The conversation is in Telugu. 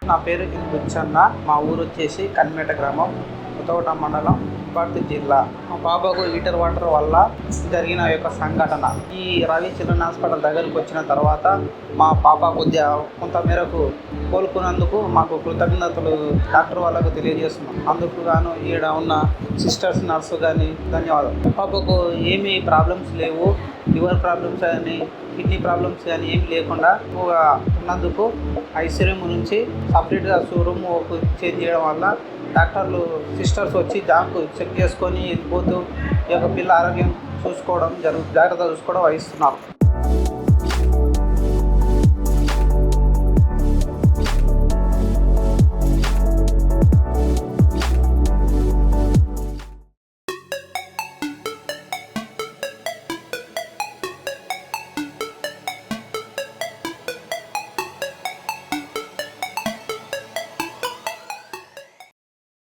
నా పేరు బుచ్చన్న. మా ఊరు వచ్చేసి కన్మేట గ్రామం, కొత్తకోట మండలం, వనపర్తి జిల్లా. మా పాపకు హీటర్ వాటర్ వల్ల జరిగిన యొక్క సంఘటన. ఈ రవి చిల్డ్రన్ హాస్పిటల్ దగ్గరికి వచ్చిన తర్వాత మా పాప కొద్దిగా కొంత మేరకు కోలుకున్నందుకు మాకు కృతజ్ఞతలు డాక్టర్ వాళ్ళకు తెలియజేస్తున్నాం. అందుకు గాను ఈడ ఉన్న సిస్టర్స్, నర్సు కానీ ధన్యవాదాలు. పాపకు ఏమీ ప్రాబ్లమ్స్ లేవు. లివర్ ప్రాబ్లమ్స్ కానీ, కిడ్నీ ప్రాబ్లమ్స్ కానీ ఏమి లేకుండా ఉన్నందుకు ఐసీరూమ్ నుంచి సపరేట్గా రూమ్ చేంజ్ చేయడం వల్ల డాక్టర్లు, సిస్టర్స్ వచ్చి చెక్ చేసుకొని వెళ్ళిపోతూ ఈ యొక్క పిల్ల ఆరోగ్యం జాగ్రత్తగా చూసుకోవడం వహిస్తున్నారు.